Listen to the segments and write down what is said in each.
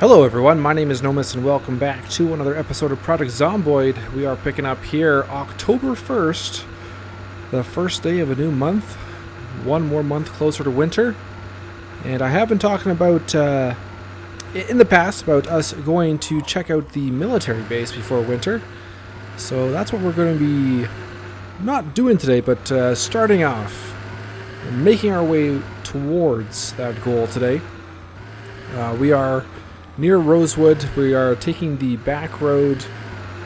Hello everyone, my name is Nomus and welcome back to another episode of Project Zomboid. We are picking up here October 1st, the first day of a new month, one more month closer to winter. And I have been talking about, in the past, about us going to check out the military base before winter. So that's what we're going to be not doing today, but starting off and making our way towards that goal today. We are near Rosewood. We are taking the back road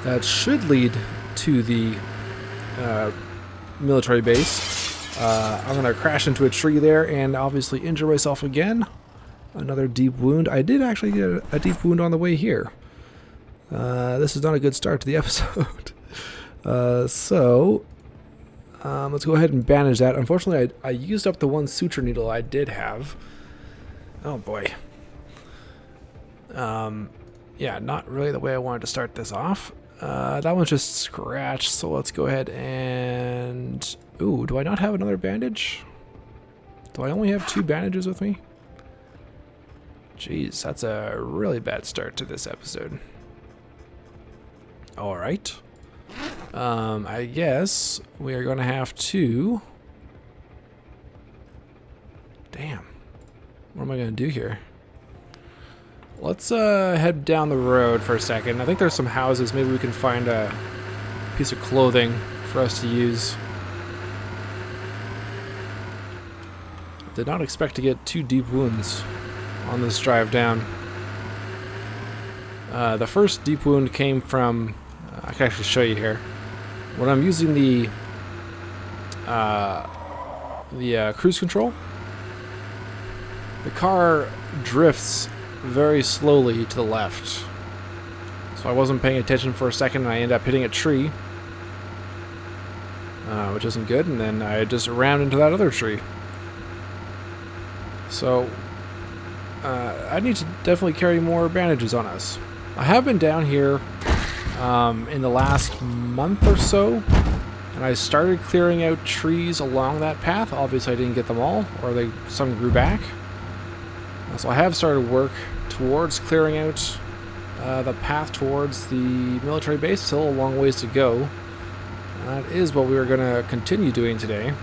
that should lead to the military base. I'm going to crash into a tree there and obviously injure myself again. Another deep wound. I did actually get a deep wound on the way here. This is not a good start to the episode. So let's go ahead and bandage that. Unfortunately, I used up the one suture needle I did have. Oh boy. Yeah, not really the way I wanted to start this off. That one's just scratched, so let's go ahead and... Ooh, do I not have another bandage? Do I only have 2 bandages with me? Jeez, that's a really bad start to this episode. Alright. I guess we are going to have to... Damn. What am I going to do here? Let's head down the road for a second. I think there's some houses. Maybe we can find a piece of clothing for us to use. Did not expect to get 2 deep wounds on this drive down. The first deep wound came from... I can actually show you here. When I'm using the cruise control, the car drifts very slowly to the left. So I wasn't paying attention for a second and I ended up hitting a tree, which isn't good, and then I just rammed into that other tree. So I need to definitely carry more bandages on us. I have been down here in the last month or so, and I started clearing out trees along that path. Obviously I didn't get them all, or some grew back. So I have started work towards clearing out the path towards the military base. Still a long ways to go. That is what we are going to continue doing today.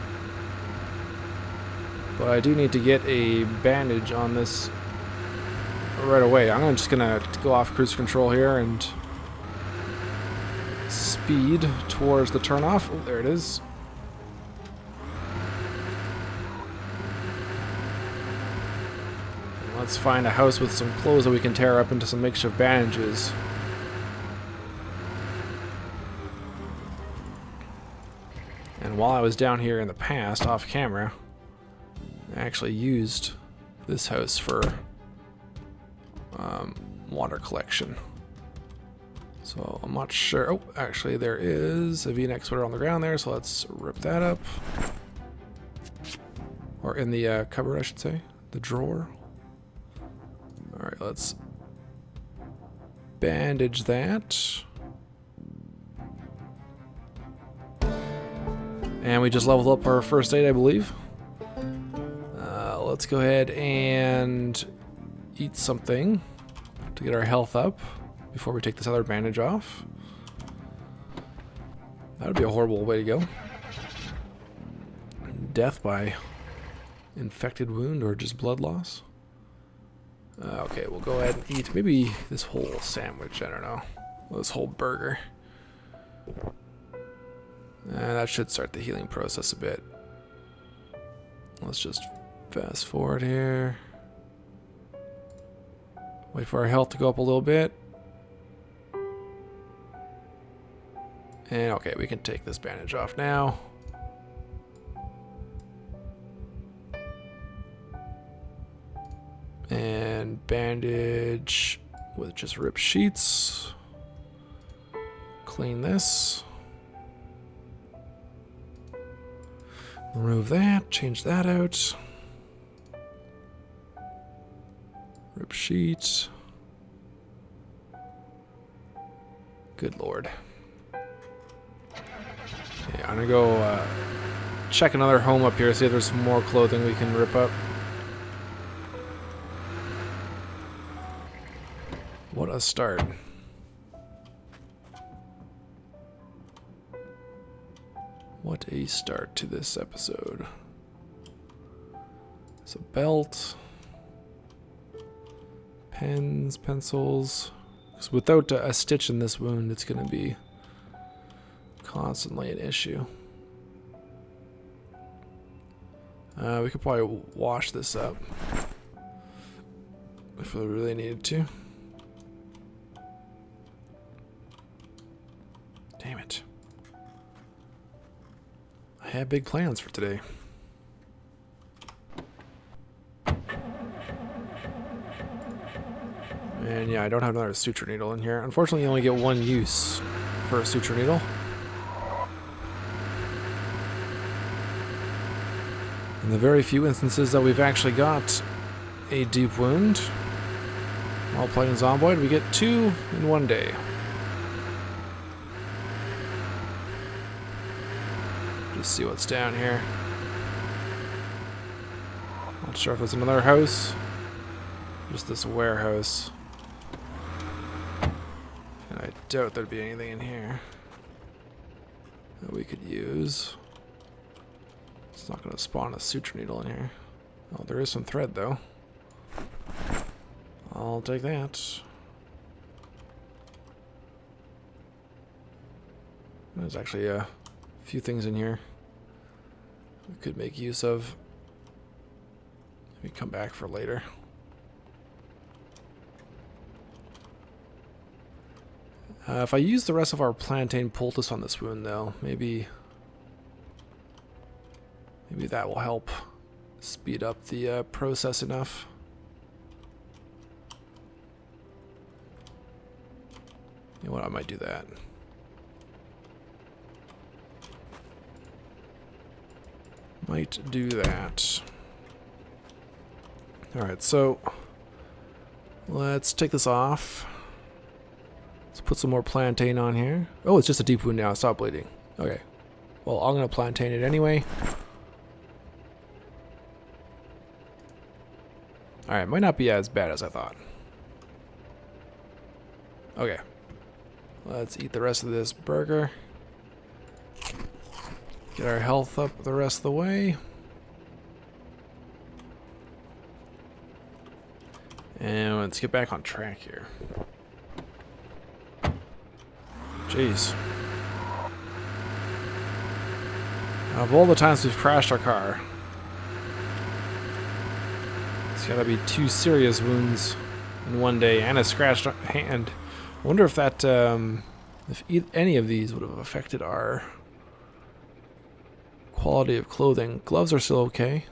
But I do need to get a bandage on this right away. I'm just going to go off cruise control here and speed towards the turnoff. Oh, there it is. Let's find a house with some clothes that we can tear up into some makeshift bandages. And while I was down here in the past, off camera, I actually used this house for water collection. So I'm not sure. Oh, actually there is a V-neck sweater on the ground there, so let's rip that up. Or in the cupboard, I should say. The drawer. Alright, let's bandage that. And we just leveled up our first aid, I believe. Let's go ahead and eat something to get our health up before we take this other bandage off. That would be a horrible way to go. Death by infected wound or just blood loss. Okay, we'll go ahead and eat maybe this whole sandwich, I don't know. This whole burger. That should start the healing process a bit. Let's just fast forward here. Wait for our health to go up a little bit. And okay, we can take this bandage off now. And bandage with just ripped sheets. Clean this. Remove that, change that out. Rip sheet. Good lord. Yeah, I'm gonna go check another home up here, see if there's some more clothing we can rip up. What a start. What a start to this episode. It's a belt. Pens, pencils. 'Cause without a stitch in this wound, it's going to be constantly an issue. We could probably wash this up if we really needed to. Damn it. I had big plans for today. And yeah, I don't have another suture needle in here. Unfortunately, you only get one use for a suture needle. In the very few instances that we've actually got a deep wound while playing Zomboid, we get 2 in one day. Just see what's down here. Not sure if it's another house. Just this warehouse. And I doubt there'd be anything in here that we could use. It's not going to spawn a suture needle in here. Oh, there is some thread, though. I'll take that. There's actually a few things in here we could make use of. Maybe come back for later. If I use the rest of our plantain poultice on this wound, though, maybe that will help speed up the process enough. You know what, I might do that. Might do that. Alright, so let's take this off. Let's put some more plantain on here. Oh, it's just a deep wound now. Stop bleeding. Okay. Well, I'm going to plantain it anyway. Alright, might not be as bad as I thought. Okay. Let's eat the rest of this burger. Get our health up the rest of the way. And let's get back on track here. Jeez. Of all the times we've crashed our car, it's gotta be 2 serious wounds in one day and a scratched hand. I wonder if that, if any of these would have affected our quality of clothing. Gloves are still okay.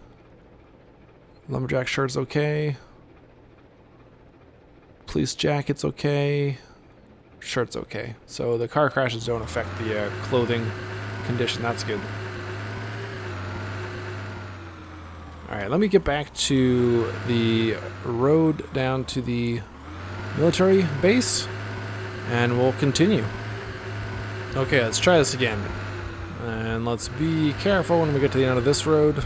Lumberjack shirt's okay. Police jacket's okay. Shirt's okay. So the car crashes don't affect the clothing condition. That's good. Alright, let me get back to the road down to the military base, and we'll continue. Okay, let's try this again. And let's be careful when we get to the end of this road.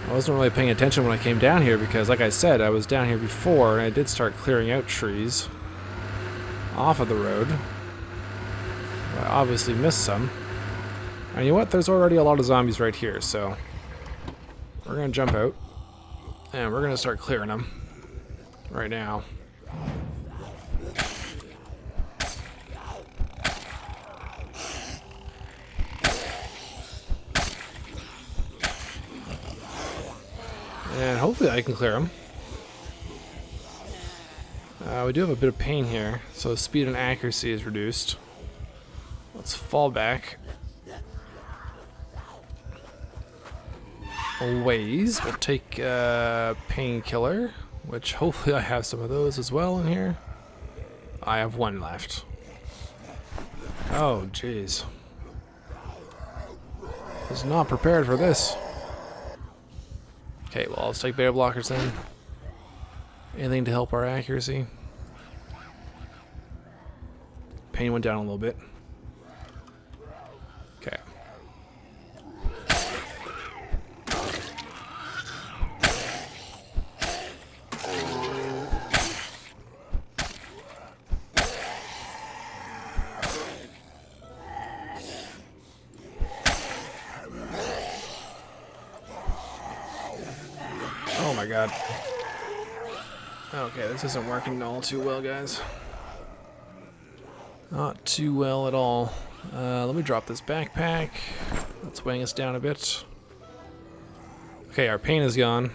I wasn't really paying attention when I came down here because, like I said, I was down here before and I did start clearing out trees off of the road. I obviously missed some. And you know what? There's already a lot of zombies right here, so we're going to jump out and we're going to start clearing them right now. And hopefully I can clear them. We do have a bit of pain here, so speed and accuracy is reduced. Let's fall back a ways. We'll take painkiller, which hopefully I have some of those as well in here. I have 1 left. Oh, jeez. Was not prepared for this. Okay, well, let's take beta blockers then. Anything to help our accuracy. Pain went down a little bit. Okay. my god. Okay, this isn't working all too well, guys. Not too well at all. Let me drop this backpack. That's weighing us down a bit. Okay, our pain is gone.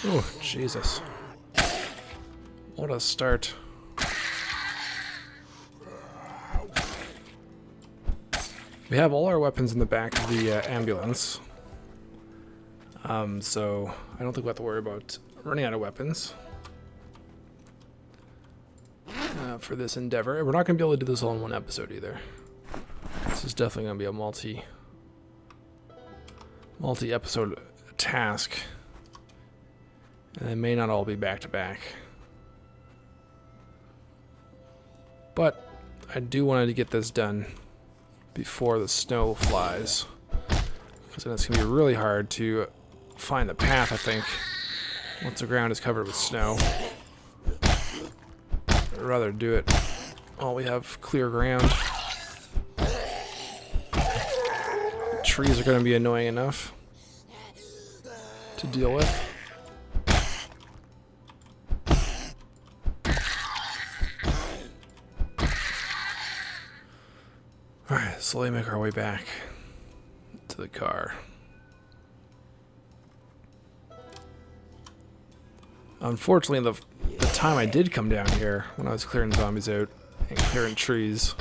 Oh, Jesus. What a start. We have all our weapons in the back of the ambulance. So I don't think we have to worry about running out of weapons for this endeavor. We're not going to be able to do this all in one episode either. This is definitely going to be a multi-episode task. And they may not all be back to back. But I do want to get this done before the snow flies, because then it's going to be really hard to find the path, I think, once the ground is covered with snow. I'd rather do it while we have clear ground. Trees are going to be annoying enough to deal with. Alright, slowly make our way back to the car. Unfortunately, the time I did come down here, when I was clearing zombies out and clearing trees,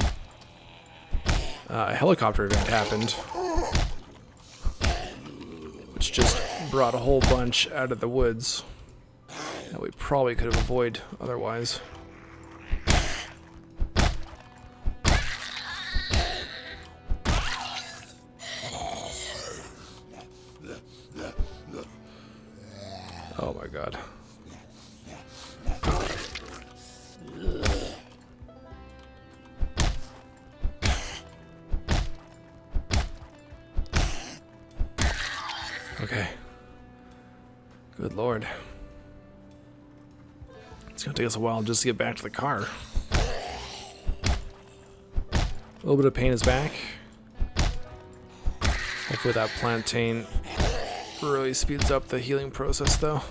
a helicopter event happened, which just brought a whole bunch out of the woods that we probably could have avoided otherwise. Oh my god. Okay. Good lord. It's gonna take us a while just to get back to the car. A little bit of pain is back. Hopefully that plantain really speeds up the healing process, though.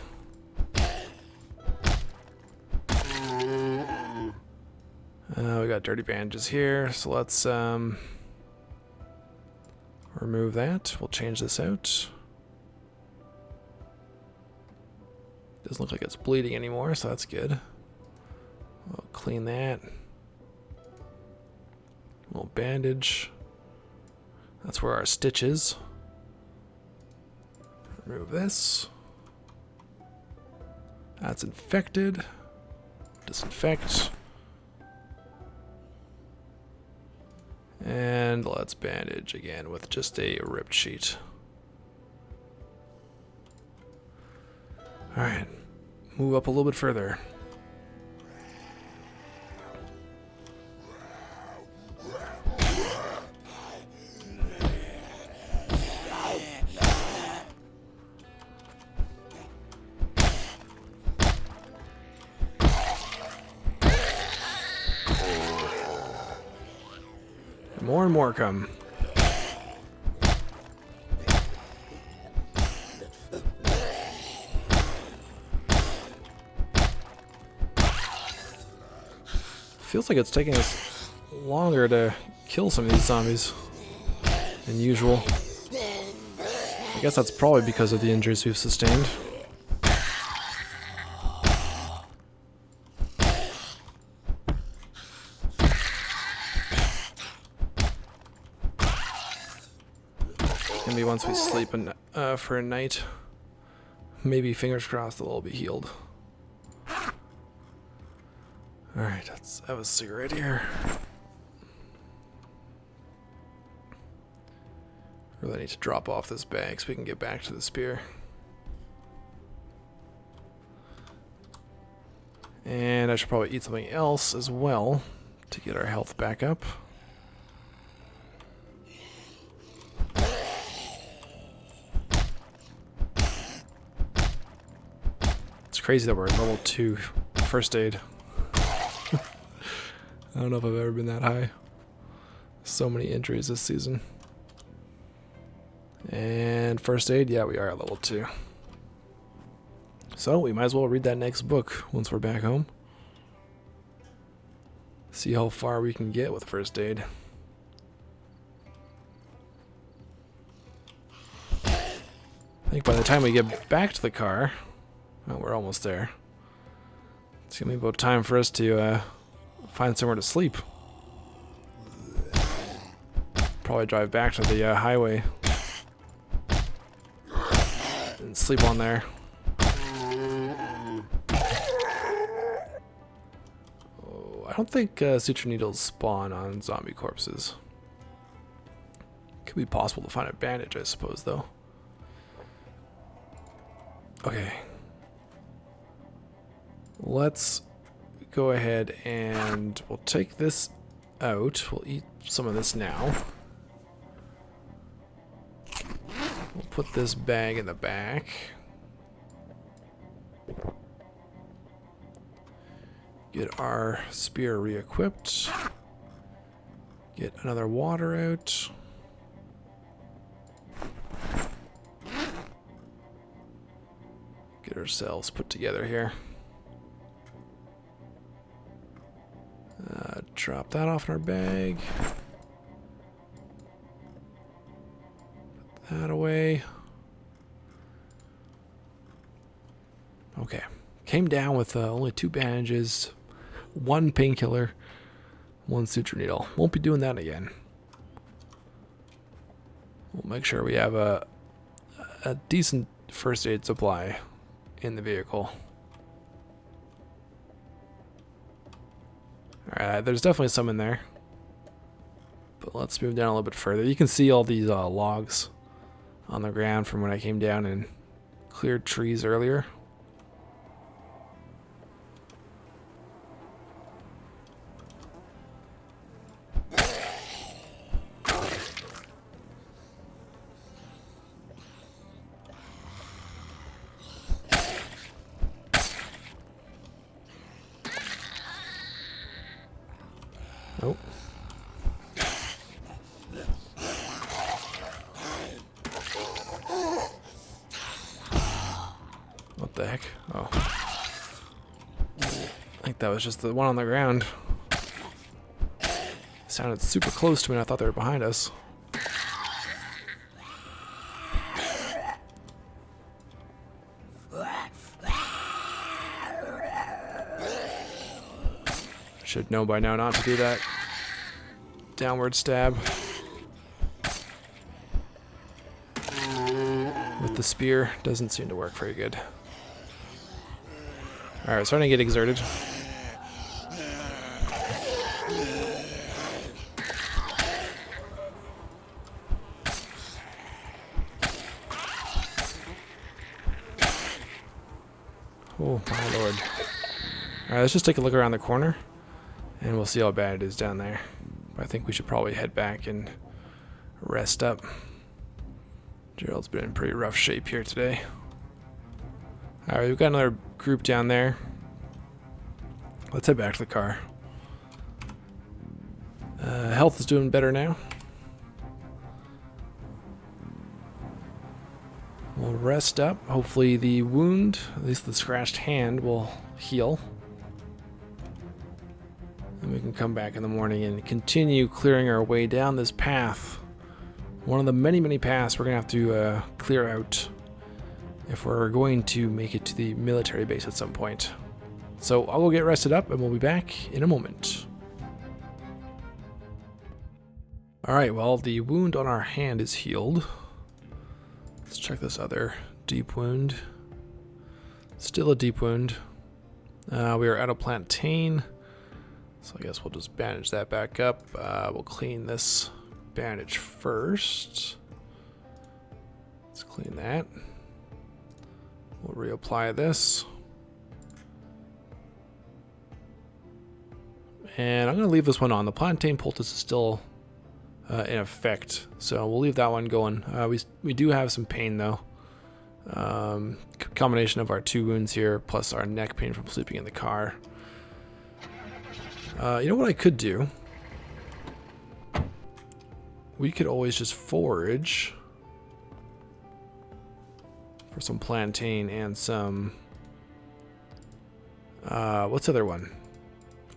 We got dirty bandages here, so let's remove that. We'll change this out. Doesn't look like it's bleeding anymore, so that's good. We'll clean that. We'll bandage. That's where our stitch is. Remove this. That's infected. Disinfect. And let's bandage again with just a ripped sheet. Alright. Move up a little bit further. More and more come. Feels like it's taking us longer to kill some of these zombies than usual. I guess that's probably because of the injuries we've sustained. Maybe once we sleep for a night, maybe fingers crossed they'll all be healed. Alright, let's have a cigarette here. Really need to drop off this bag so we can get back to the spear. And I should probably eat something else as well to get our health back up. crazy that we're at level 2 first aid. I don't know if I've ever been that high. So many injuries this season. And first aid, yeah, we are at level 2. So we might as well read that next book once we're back home. See how far we can get with first aid. I think by the time we get back to the car, well, we're almost there. It's gonna be about time for us to find somewhere to sleep. Probably drive back to the highway and sleep on there. Oh, I don't think suture needles spawn on zombie corpses. Could be possible to find a bandage, I suppose, though. Okay. Let's go ahead and we'll take this out. We'll eat some of this now. We'll put this bag in the back. Get our spear re-equipped. Get another water out. Get ourselves put together here. Drop that off in our bag. Put that away. Okay. Came down with only 2 bandages, 1 painkiller, 1 suture needle. Won't be doing that again. We'll make sure we have a decent first aid supply in the vehicle. Alright, there's definitely some in there. But let's move down a little bit further. You can see all these logs on the ground from when I came down and cleared trees earlier. Nope. What the heck? Oh. I think that was just the one on the ground. It sounded super close to me and I thought they were behind us. Should know by now not to do that. Downward stab. With the spear, doesn't seem to work very good. Alright, starting to get exerted. Oh my lord. Alright, let's just take a look around the corner. And we'll see how bad it is down there. But I think we should probably head back and rest up. Gerald's been in pretty rough shape here today. Alright, we've got another group down there. Let's head back to the car. Health is doing better now. We'll rest up. Hopefully the wound, at least the scratched hand, will heal. And we can come back in the morning and continue clearing our way down this path. One of the many, many paths we're going to have to clear out if we're going to make it to the military base at some point. So I'll go get rested up and we'll be back in a moment. Alright, well, the wound on our hand is healed. Let's check this other deep wound. Still a deep wound. We are out of plantain. So I guess we'll just bandage that back up. We'll clean this bandage first. Let's clean that. We'll reapply this. And I'm going to leave this one on. The plantain poultice is still in effect, so we'll leave that one going. We do have some pain though. Combination of our 2 wounds here, plus our neck pain from sleeping in the car. You know what I could do? We could always just forage for some plantain and some... what's the other one?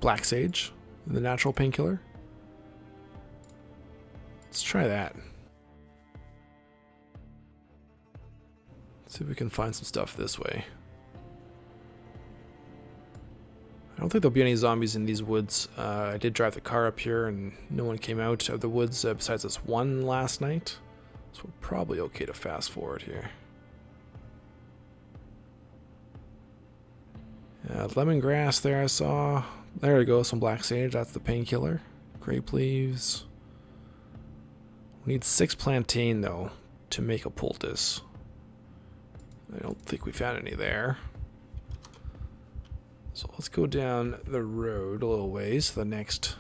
Black sage, the natural painkiller. Let's try that. See if we can find some stuff this way. I don't think there'll be any zombies in these woods. I did drive the car up here and no one came out of the woods besides this one last night. So we're probably okay to fast forward here. Lemongrass there I saw. There we go, some black sage. That's the painkiller. Grape leaves. We need 6 plantain though to make a poultice. I don't think we found any there. So let's go down the road a little ways to the next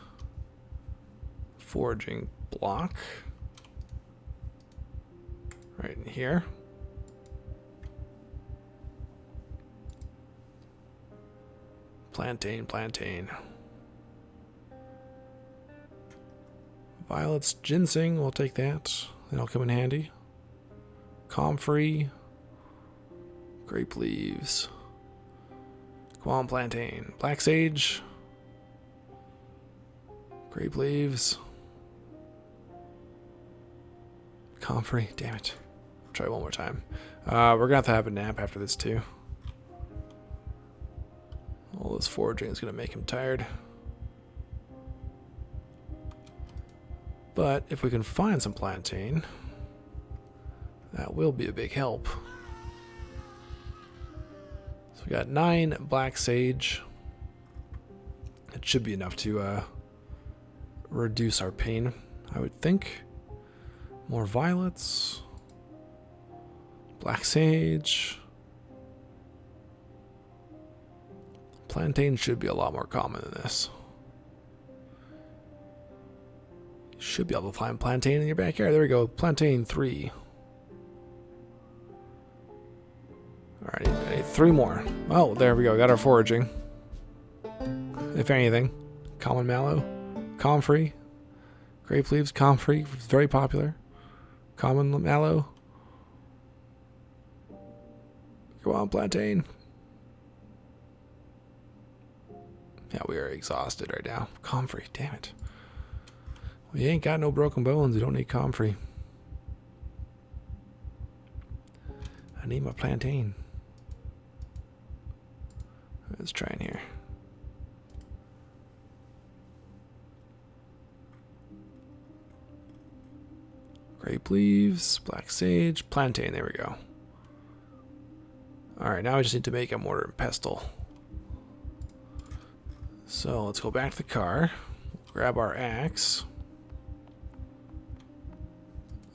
foraging block. Right in here. Plantain, plantain. Violets, ginseng, we'll take that. That'll come in handy. Comfrey. Grape leaves. Come on, plantain. Black sage. Grape leaves. Comfrey, damn it. Try one more time. We're gonna have to have a nap after this too. All this foraging is gonna make him tired. But if we can find some plantain, that will be a big help. So we got 9 black sage. It should be enough to reduce our pain, I would think. More violets. Black sage. Plantain should be a lot more common than this. You should be able to find plantain in your backyard. There we go. Plantain 3. Alright, I need 3 more. Oh, there we go. Got our foraging. If anything. Common mallow. Comfrey. Grape leaves. Comfrey. Very popular. Common mallow. Go on, plantain. Yeah, we are exhausted right now. Comfrey, damn it. We ain't got no broken bones. We don't need comfrey. I need my plantain. Let's try in here. Grape leaves, black sage, plantain. There we go. Alright, now I just need to make a mortar and pestle. So let's go back to the car. Grab our axe.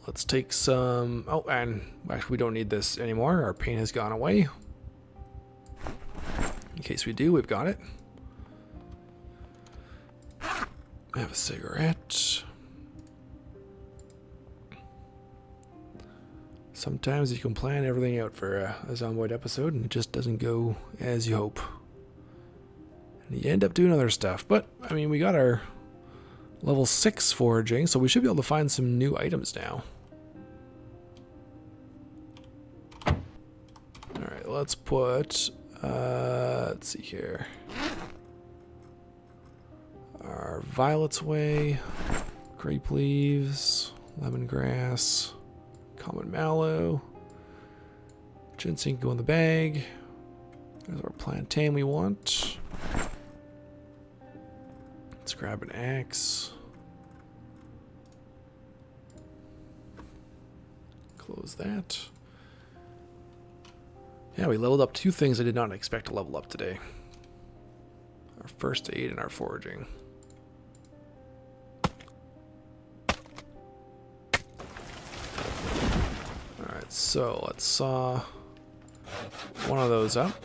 Let's take some... Oh, and actually we don't need this anymore. Our pain has gone away. In case we do, we've got it. I have a cigarette. Sometimes you can plan everything out for a Zomboid episode and it just doesn't go as you hope. And you end up doing other stuff. But, I mean, we got our level 6 foraging, so we should be able to find some new items now. Alright, let's put... let's see here. Our violets away. Grape leaves. Lemongrass. Common mallow. Ginseng go in the bag. There's our plantain we want. Let's grab an axe. Close that. Yeah, we leveled up 2 things I did not expect to level up today. Our first aid and our foraging. Alright, so let's saw one of those up.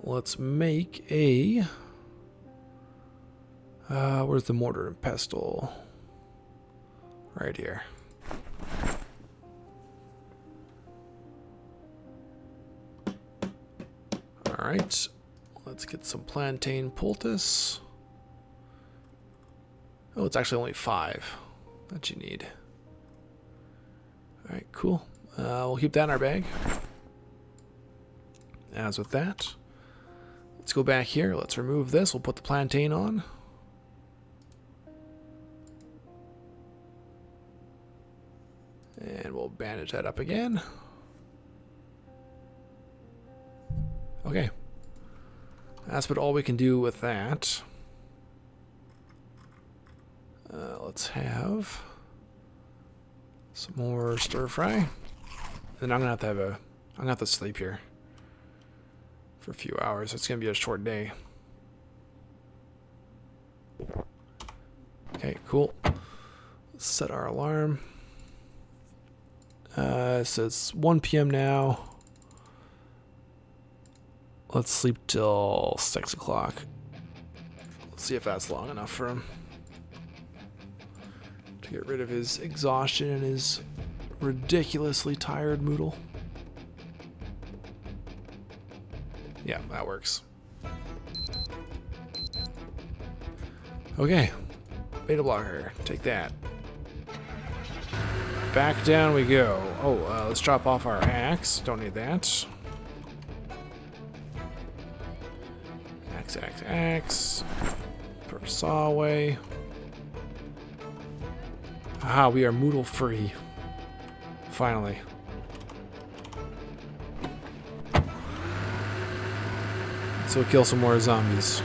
Let's make a... where's the mortar and pestle? right here. Alright, let's get some plantain poultice. Oh, it's actually only 5 that you need. Alright, cool. We'll keep that in our bag. As with that, let's go back here. Let's remove this. We'll put the plantain on. And we'll bandage that up again. Okay. That's about all we can do with that. Let's have some more stir fry. And I'm gonna have to sleep here for a few hours. It's gonna be a short day. Okay, cool. Let's set our alarm. So it's 1 p.m. now. Let's sleep till 6 o'clock. Let's see if that's long enough for him to get rid of his exhaustion and his ridiculously tired moodle. Yeah, that works. Okay, beta blocker, take that. Back down we go. Oh, let's drop off our axe. Don't need that. Axe. Put our saw away. Aha, we are moodle free. Finally. So kill some more zombies.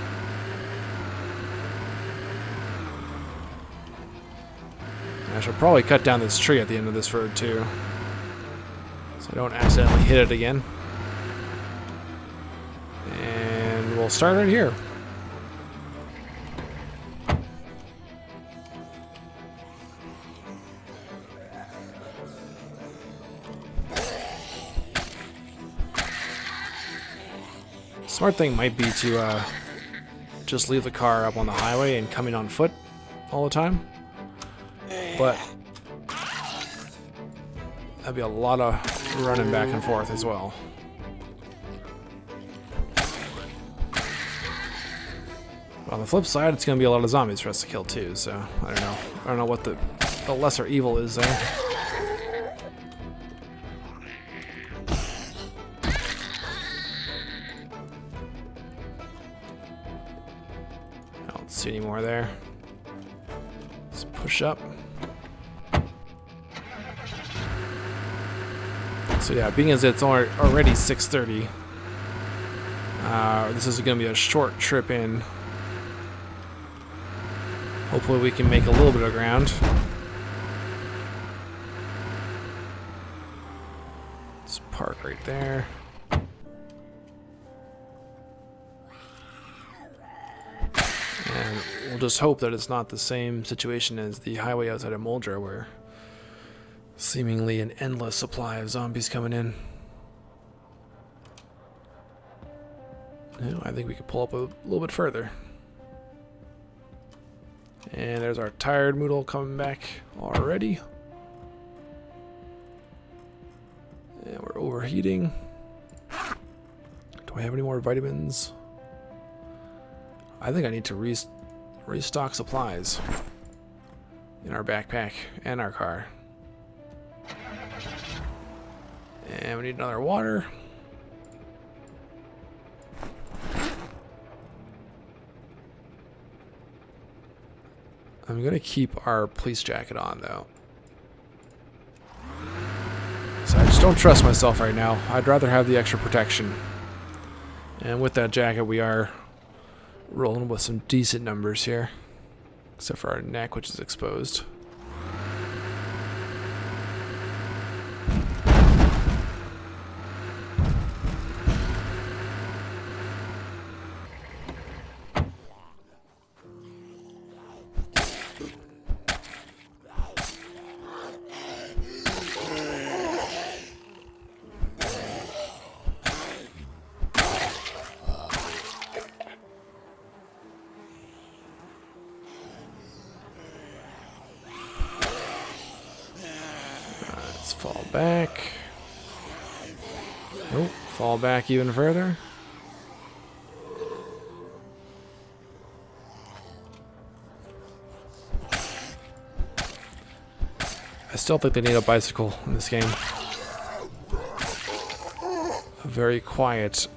I should probably cut down this tree at the end of this road too, so I don't accidentally hit it again. And we'll start right here. Smart thing might be to just leave the car up on the highway and come in on foot all the time. But that'd be a lot of running back and forth as well. On the flip side, it's going to be a lot of zombies for us to kill too, so I don't know. I don't know what the lesser evil is there. I don't see any more there. Let's push up. So yeah, being as it's already 6:30, this is going to be a short trip in. Hopefully we can make a little bit of ground. Let's park right there. And we'll just hope that it's not the same situation as the highway outside of Muldra, where seemingly an endless supply of zombies coming in. I think we could pull up a little bit further. And there's our tired moodle coming back already. And we're overheating. Do I have any more vitamins? I think I need to restock supplies in our backpack and our car. And we need another water. I'm going to keep our police jacket on, though. So I just don't trust myself right now. I'd rather have the extra protection. And with that jacket, we are rolling with some decent numbers here. Except for our neck, which is exposed. Let's fall back. Oh, fall back even further. I still think they need a bicycle in this game. A very quiet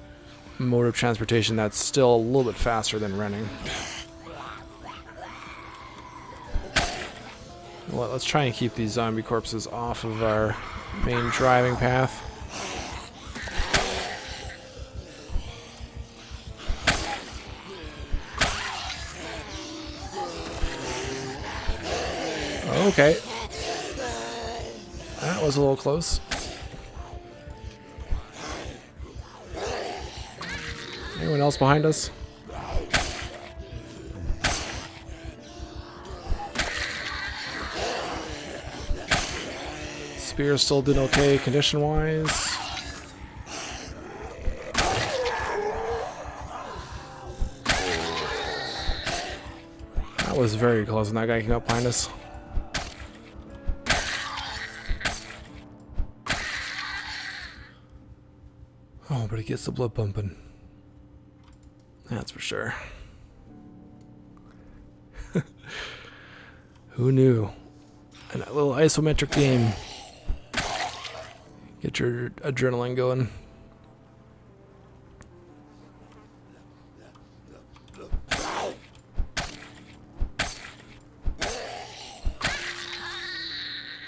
mode of transportation that's still a little bit faster than running. Well, let's try and keep these zombie corpses off of our main driving path. Okay. That was a little close. Anyone else behind us? Spear's still doing okay condition-wise. That was very close when that guy came up behind us. Oh, but he gets the blood pumping. That's for sure. Who knew? And that little isometric game. Get your adrenaline going.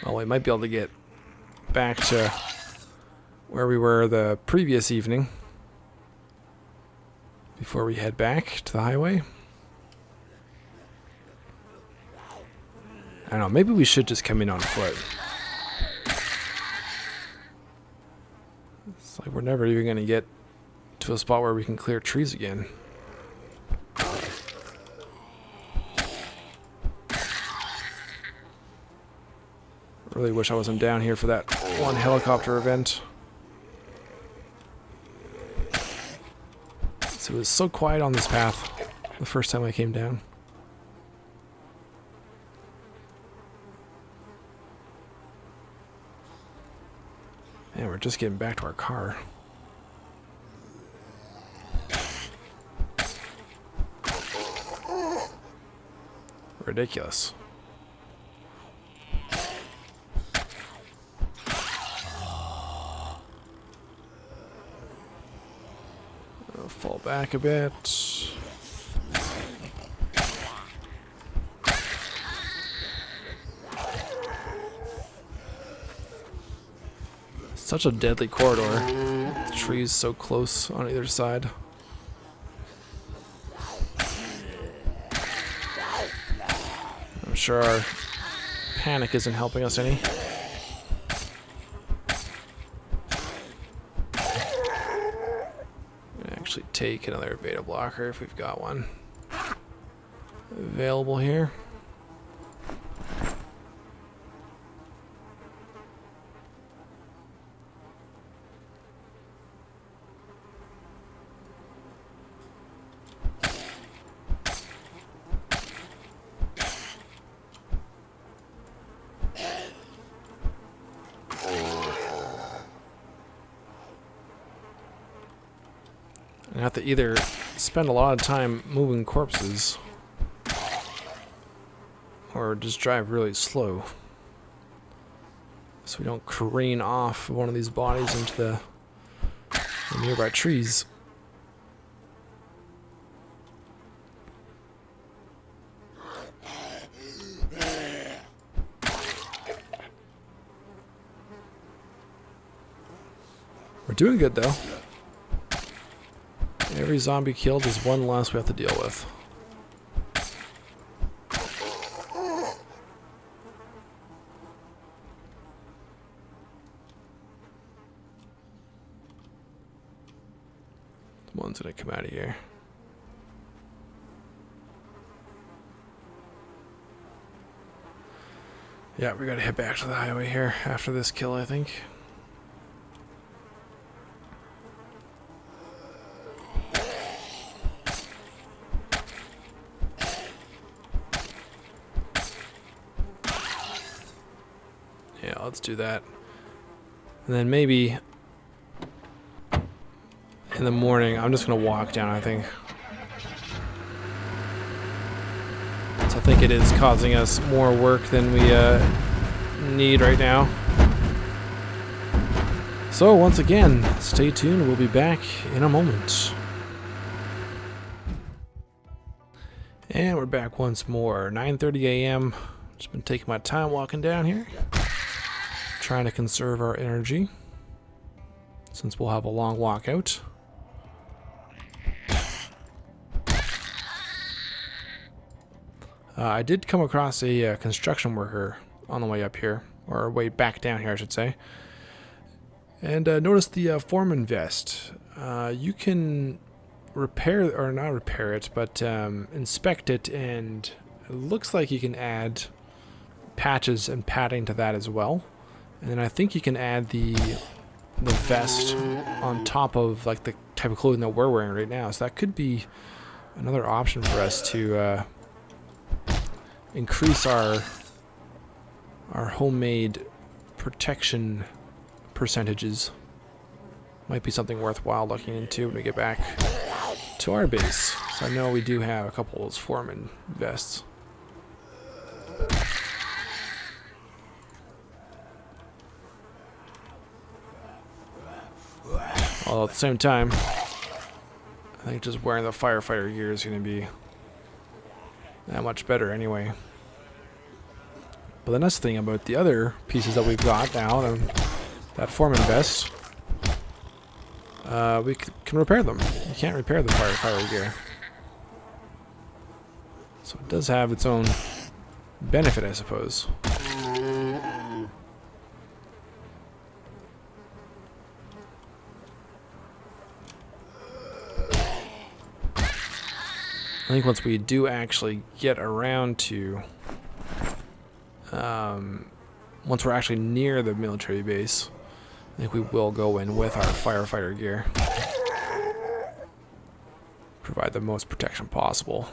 Well, we might be able to get back to where we were the previous evening before we head back to the highway. I don't know, maybe we should just come in on foot. It's like we're never even going to get to a spot where we can clear trees again. Really wish I wasn't down here for that one helicopter event. So it was so quiet on this path the first time I came down. And we're just getting back to our car. Ridiculous. I'll fall back a bit. Such a deadly corridor. The trees so close on either side. I'm sure our panic isn't helping us any. Actually take another beta blocker if we've got one available here. I have to either spend a lot of time moving corpses or just drive really slow so we don't careen off one of these bodies into the nearby trees. We're doing good though. Every zombie killed is one less we have to deal with. The one's gonna come out of here. Yeah, we gotta head back to the highway here after this kill, I think. Yeah, let's do that. And then maybe in the morning, I'm just going to walk down, I think. So I think it is causing us more work than we need right now. So once again, stay tuned. We'll be back in a moment. And we're back once more. 9:30 a.m. Just been taking my time walking down here. Trying to conserve our energy, since we'll have a long walk out. I did come across a construction worker on the way up here, or way back down here, I should say. And notice the foreman vest. You can repair, or not repair it, but inspect it, and it looks like you can add patches and padding to that as well. And then I think you can add the vest on top of like the type of clothing that we're wearing right now. So that could be another option for us to increase our homemade protection percentages. Might be something worthwhile looking into when we get back to our base. So I know we do have a couple of those foreman vests. Although at the same time, I think just wearing the firefighter gear is going to be that much better anyway. But the nice thing about the other pieces that we've got now, that foreman vest, we can repair them. You can't repair the firefighter gear. So it does have its own benefit, I suppose. I think once we do actually get around to, once we're actually near the military base, I think we will go in with our firefighter gear. Provide the most protection possible.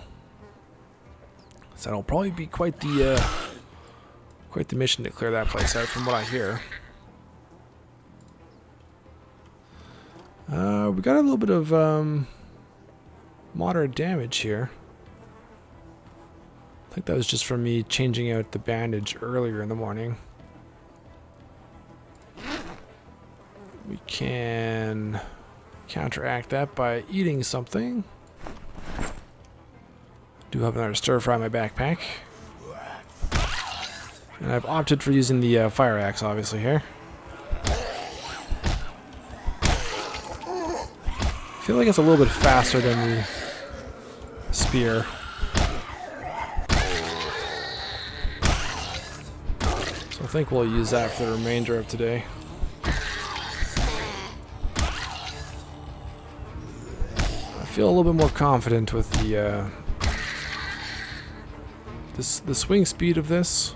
So that'll probably be quite the mission to clear that place out, from what I hear. We got a little bit of moderate damage here. I think that was just from me changing out the bandage earlier in the morning. We can counteract that by eating something. Do have another stir fry in my backpack. And I've opted for using the fire axe, obviously, here. I feel like it's a little bit faster than the spear. So I think we'll use that for the remainder of today. I feel a little bit more confident with the the swing speed of this,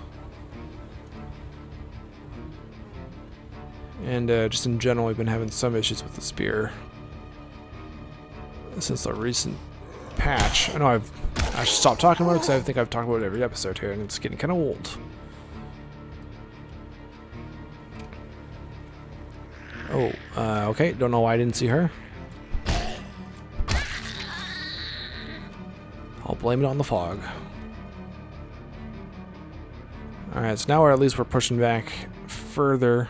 and just in general, we've been having some issues with the spear since the recent patch. I know I should stop talking about it because I think I've talked about it every episode here, and it's getting kind of old. Oh, okay. Don't know why I didn't see her. I'll blame it on the fog. Alright, so now at least we're pushing back further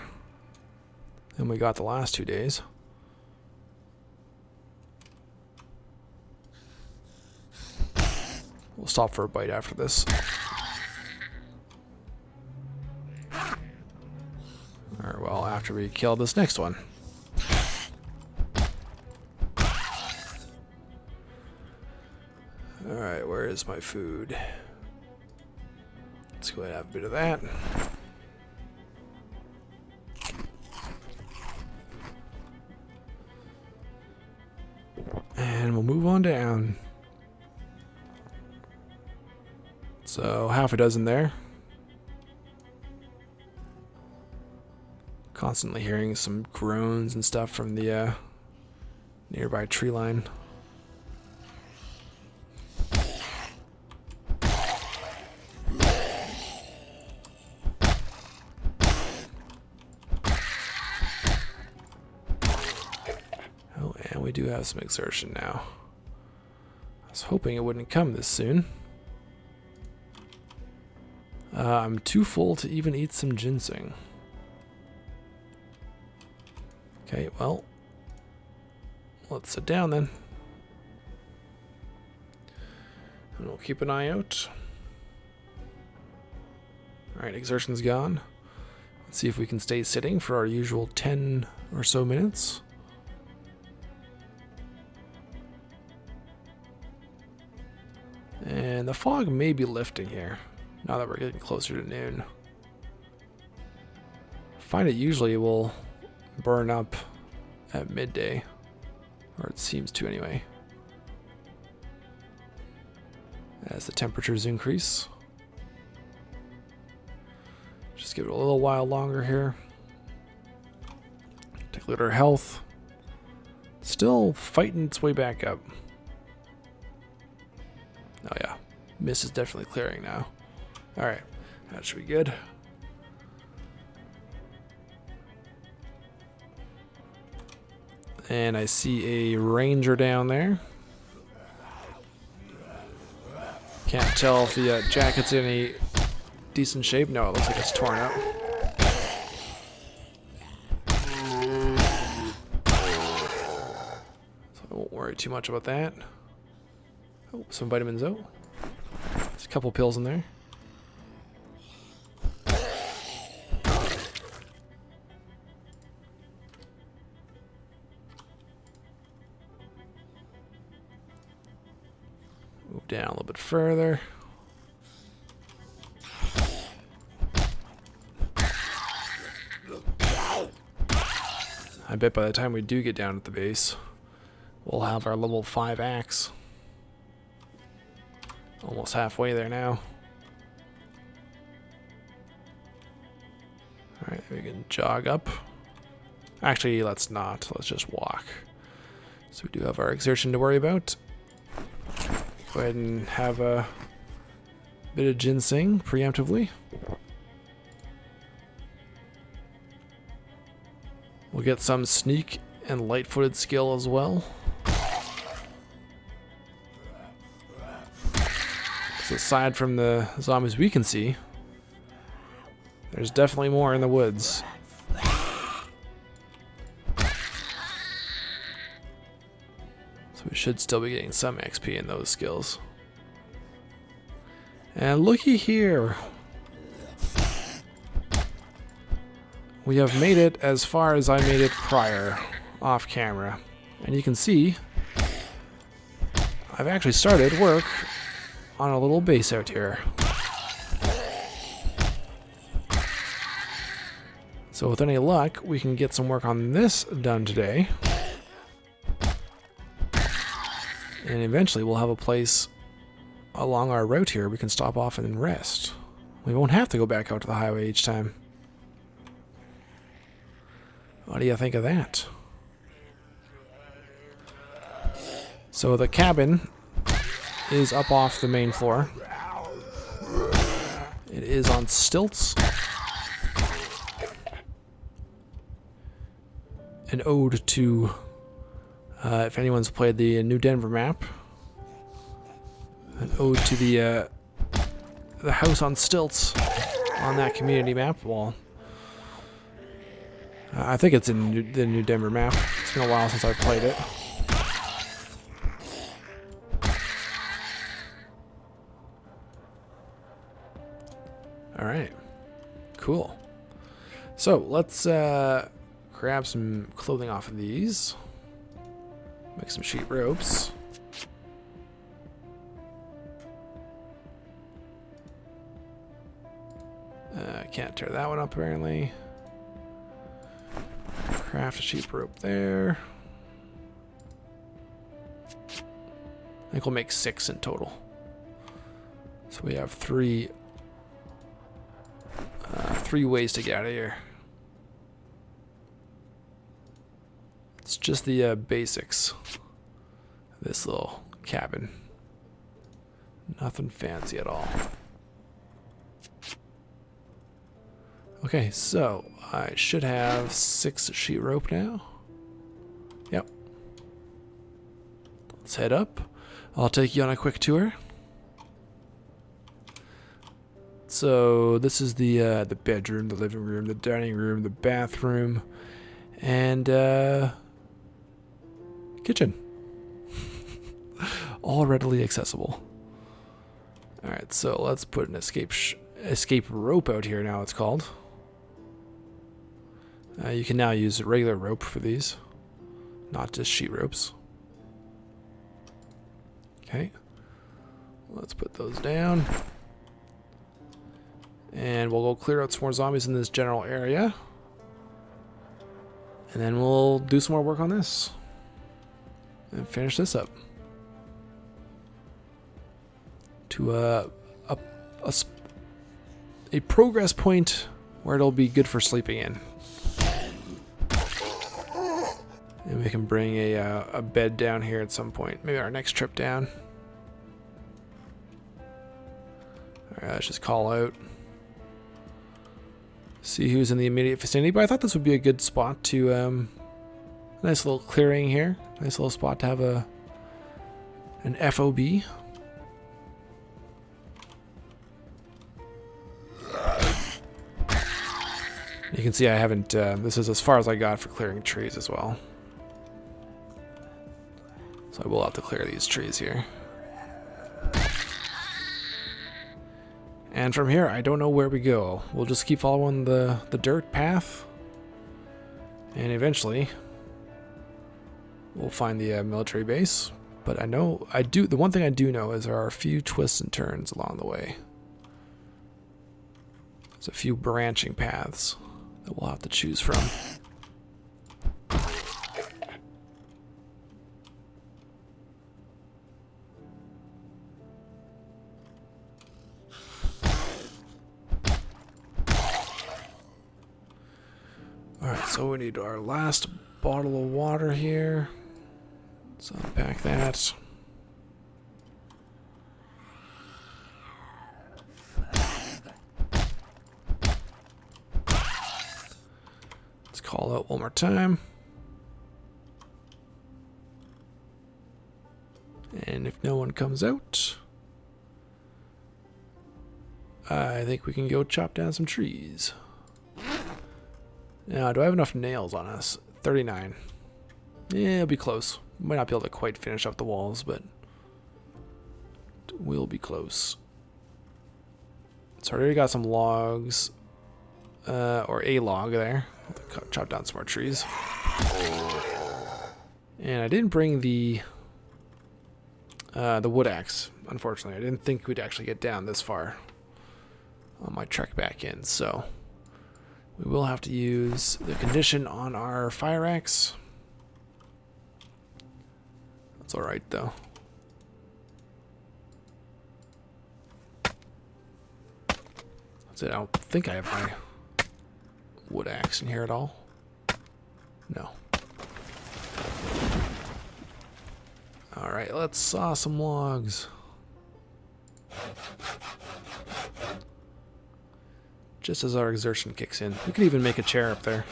than we got the last 2 days. We'll stop for a bite after this. Or, well, after we kill this next one. Alright, where is my food? Let's go ahead and have a bit of that. And we'll move on down. So, half a dozen there. Constantly hearing some groans and stuff from the nearby tree line. we do have some exertion now. I was hoping it wouldn't come this soon. I'm too full to even eat some ginseng. Okay, well, let's sit down then. And we'll keep an eye out. Alright, exertion's gone. Let's see if we can stay sitting for our usual 10 or so minutes. And the fog may be lifting here, now that we're getting closer to noon. I find it usually will burn up at midday, or it seems to anyway, as the temperatures increase. Just give it a little while longer here. Take a look at our health. Still fighting its way back up. Oh yeah, mist is definitely clearing now. Alright, that should be good. And I see a ranger down there. Can't tell if the jacket's in any decent shape. No, it looks like it's torn up. So I won't worry too much about that. Oh, some vitamins out. There's a couple pills in there. Move down a little bit further. I bet by the time we do get down at the base, we'll have our level 5 axe. Almost halfway there now. Alright, we can jog up. Actually, let's not. Let's just walk. So we do have our exertion to worry about. Go ahead and have a bit of ginseng preemptively. We'll get some sneak and light-footed skill as well. So aside from the zombies we can see, there's definitely more in the woods. So we should still be getting some XP in those skills. And looky here. We have made it as far as I made it prior, off camera. And you can see, I've actually started work on a little base out here. So with any luck, we can get some work on this done today. And eventually we'll have a place along our route here we can stop off and rest. We won't have to go back out to the highway each time. What do you think of that? So the cabin is up off the main floor. It is on stilts. An ode to, if anyone's played the New Denver map, an ode to the house on stilts on that community map. Well, I think it's in the New Denver map. It's been a while since I played it. Alright. Cool. So, let's grab some clothing off of these. Make some sheep ropes. Can't tear that one up apparently. Craft a sheep rope there. I think we'll make 6 in total. So we have three ways to get out of here. It's just the basics. This little cabin. Nothing fancy at all. Okay, so I should have 6 sheet rope now. Yep. let's head up. I'll take you on a quick tour. So this is the bedroom, the living room, the dining room, the bathroom, and kitchen. All readily accessible. All right, so let's put an escape rope out here now. It's called. You can now use a regular rope for these, not just sheet ropes. Okay, let's put those down. And we'll go clear out some more zombies in this general area. And then we'll do some more work on this. And finish this up. To a progress point where it'll be good for sleeping in. And we can bring a bed down here at some point. Maybe our next trip down. Alright, let's just call out. See who's in the immediate vicinity. But I thought this would be a good spot to... nice little clearing here. Nice little spot to have an FOB. You can see I haven't... this is as far as I got for clearing trees as well. So I will have to clear these trees here. And from here, I don't know where we go. We'll just keep following the dirt path. And eventually, we'll find the military base. But the one thing I do know is there are a few twists and turns along the way. There's a few branching paths that we'll have to choose from. Alright, so we need our last bottle of water here. Let's unpack that. Let's call out one more time. And if no one comes out, I think we can go chop down some trees. Now, do I have enough nails on us? 39. Yeah, it'll be close. Might not be able to quite finish up the walls, but we'll be close. So I already got some logs, or a log there. I'll chop down some more trees. And I didn't bring the wood axe, unfortunately. I didn't think we'd actually get down this far on my trek back in, so... we will have to use the condition on our fire axe. That's alright though. That's it. I don't think I have my wood axe in here at all. No. Alright, let's saw some logs. Just as our exertion kicks in. We could even make a chair up there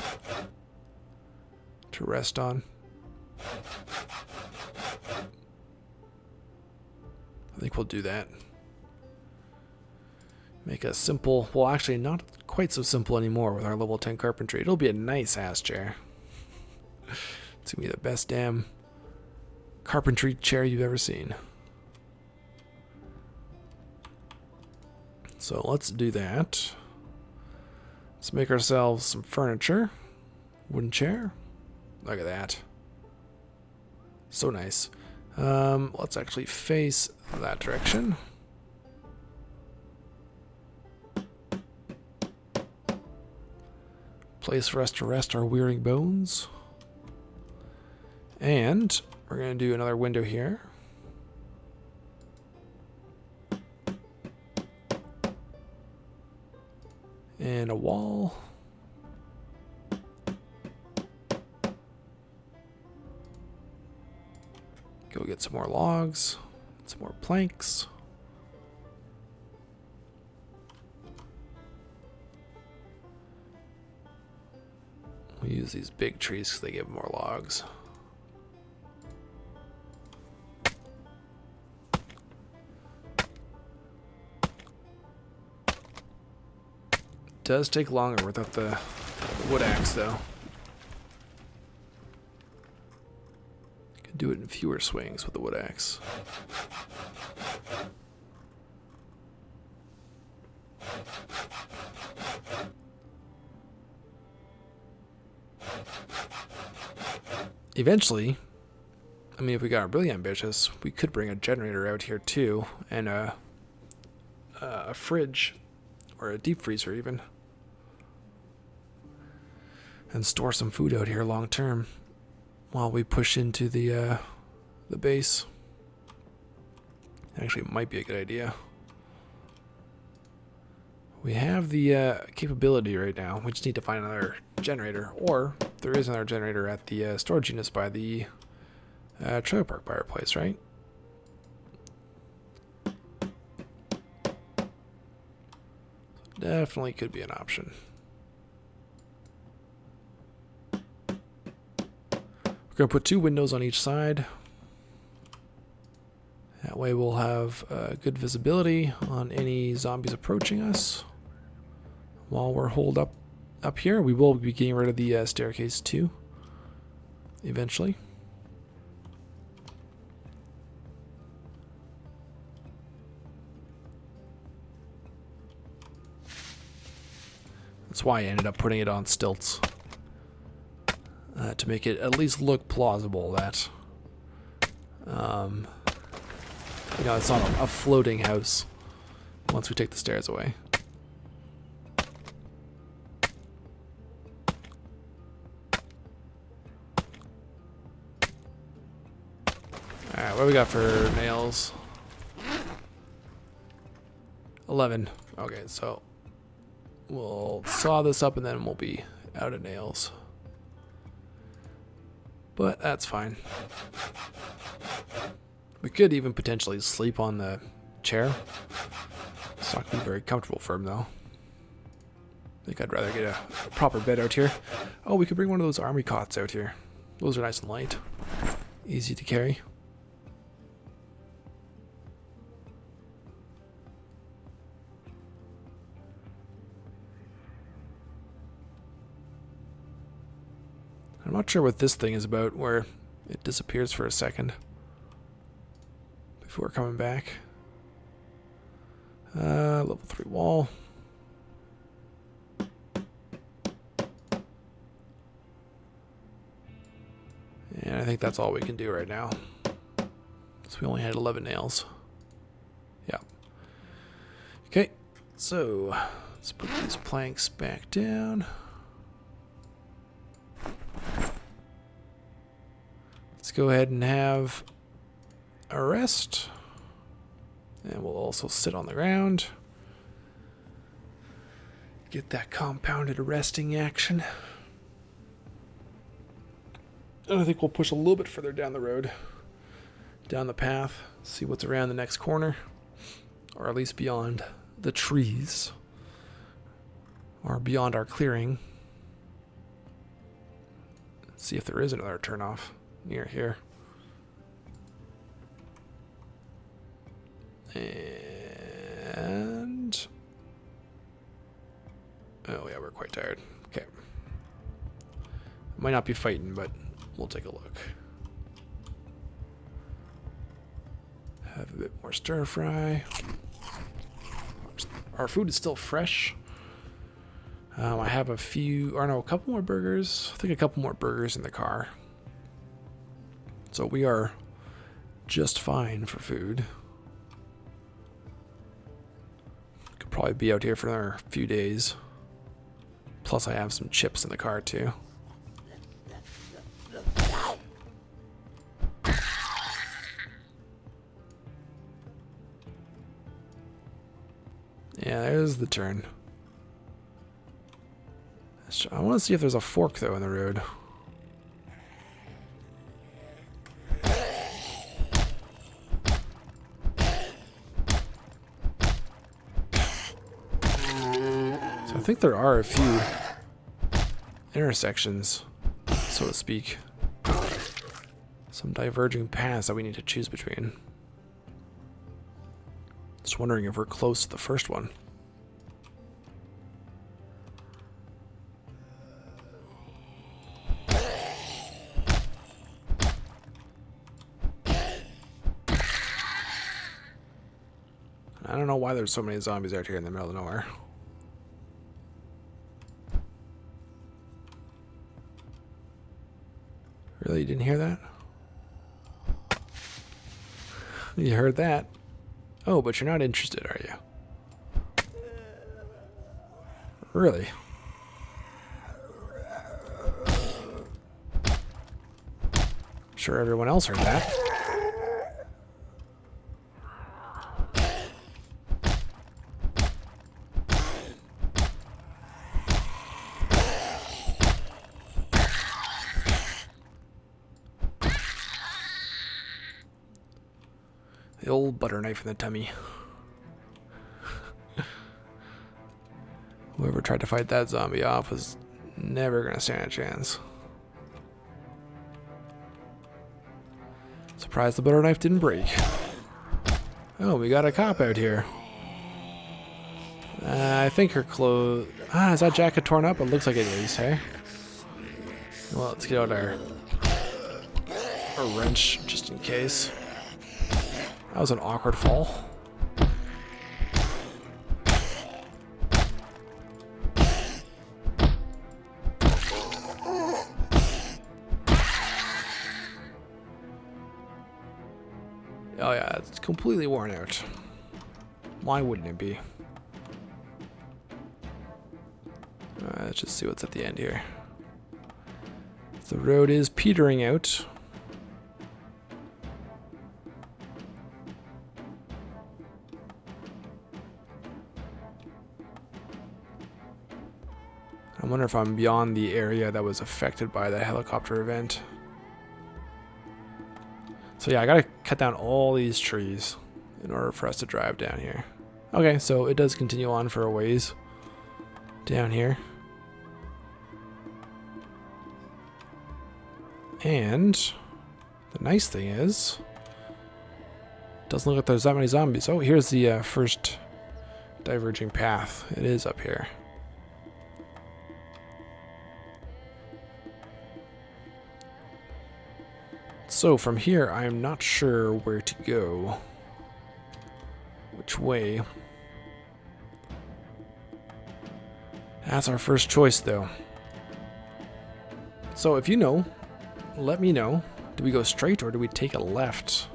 to rest on. I think we'll do that. Make a simple, well actually not quite so simple anymore with our level 10 carpentry. It'll be a nice ass chair. It's gonna be the best damn carpentry chair you've ever seen. So let's do that. Let's make ourselves some furniture. Wooden chair. Look at that. So nice. Let's actually face that direction. Place for us to rest our weary bones. And we're going to do another window here. And a wall. Go get some more logs, some more planks. We use these big trees because they give more logs. does take longer without the wood axe, though. Can do it in fewer swings with the wood axe. Eventually, I mean, if we got really ambitious, we could bring a generator out here too, and a fridge, or a deep freezer even, and store some food out here long term while we push into the base. Actually, it might be a good idea. We have the capability right now. We just need to find another generator, or there is another generator at the storage units by the trailer park fireplace, right? Definitely could be an option. We're going to put 2 windows on each side. That way we'll have good visibility on any zombies approaching us. While we're holed up here, we will be getting rid of the staircase too, eventually. That's why I ended up putting it on stilts, to make it at least look plausible that, you know, it's not a floating house once we take the stairs away. Alright, what do we got for nails? 11. Okay, so we'll saw this up and then we'll be out of nails. But that's fine. We could even potentially sleep on the chair. It's not going to be very comfortable for him, though. I think I'd rather get a proper bed out here. Oh, we could bring one of those army cots out here. Those are nice and light. Easy to carry. I'm not sure what this thing is about, where it disappears for a second before coming back. Level 3 wall. And I think that's all we can do right now. So we only had 11 nails. Yeah. Okay, so let's put these planks back down. Let's go ahead and have a rest. And we'll also sit on the ground. Get that compounded resting action. And I think we'll push a little bit further down the road, down the path, see what's around the next corner, or at least beyond the trees, or beyond our clearing. See if there is another turnoff near here. And oh yeah, we're quite tired. Okay. Might not be fighting, but we'll take a look. Have a bit more stir fry. Our food is still fresh. I have a couple more burgers. I think a couple more burgers in the car. So we are just fine for food. Could probably be out here for another few days. Plus I have some chips in the car too. Yeah, there's the turn. I want to see if there's a fork though in the road. So I think there are a few intersections, so to speak. Some diverging paths that we need to choose between. Just wondering if we're close to the first one. don't know why there's so many zombies out here in the middle of nowhere. Really? You didn't hear that? You heard that? Oh, but you're not interested, are you? Really? Sure everyone else heard that. The old butter knife in the tummy. Whoever tried to fight that zombie off was never gonna stand a chance. Surprised the butter knife didn't break. Oh, we got a cop out here. I think her clothes... is that jacket torn up? It looks like it is, hey? Well, let's get out our wrench just in case. That was an awkward fall. Oh yeah, it's completely worn out. Why wouldn't it be? Let's just see what's at the end here. The road is petering out. I wonder if I'm beyond the area that was affected by the helicopter event. So yeah, I gotta cut down all these trees in order for us to drive down here. Okay, so it does continue on for a ways down here. And the nice thing is, doesn't look like there's that many zombies. Oh, here's the first diverging path. It is up here. So from here, I'm not sure where to go. Which way? That's our first choice, though. So if you know, let me know. Do we go straight or do we take a left?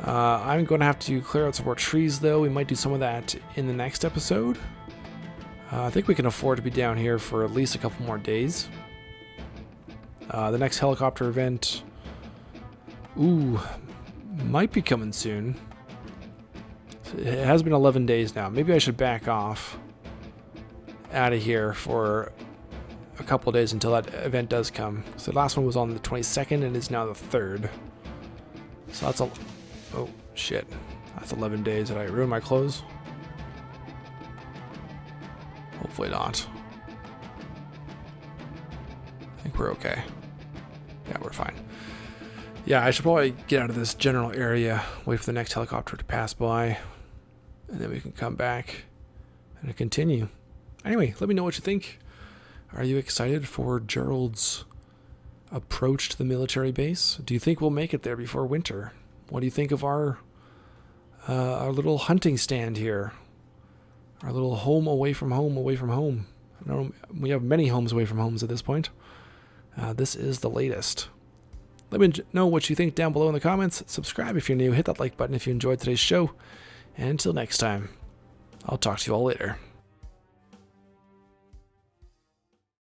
I'm going to have to clear out some more trees, though. We might do some of that in the next episode. I think we can afford to be down here for at least a couple more days. The next helicopter event, might be coming soon. It has been 11 days now. Maybe I should back off out of here for a couple of days until that event does come. So the last one was on the 22nd and is now the 3rd. So that's oh shit. That's 11 days. Did I ruin my clothes? Hopefully not. I think we're okay. Yeah, we're fine. Yeah, I should probably get out of this general area, wait for the next helicopter to pass by, and then we can come back and continue. Anyway, let me know what you think. Are you excited for Gerald's approach to the military base? Do you think we'll make it there before winter? What do you think of our little hunting stand here? Our little home away from home, away from home. I know we have many homes away from homes at this point. This is the latest. Let me know what you think down below in the comments. Subscribe if you're new. Hit that like button if you enjoyed today's show. And until next time, I'll talk to you all later.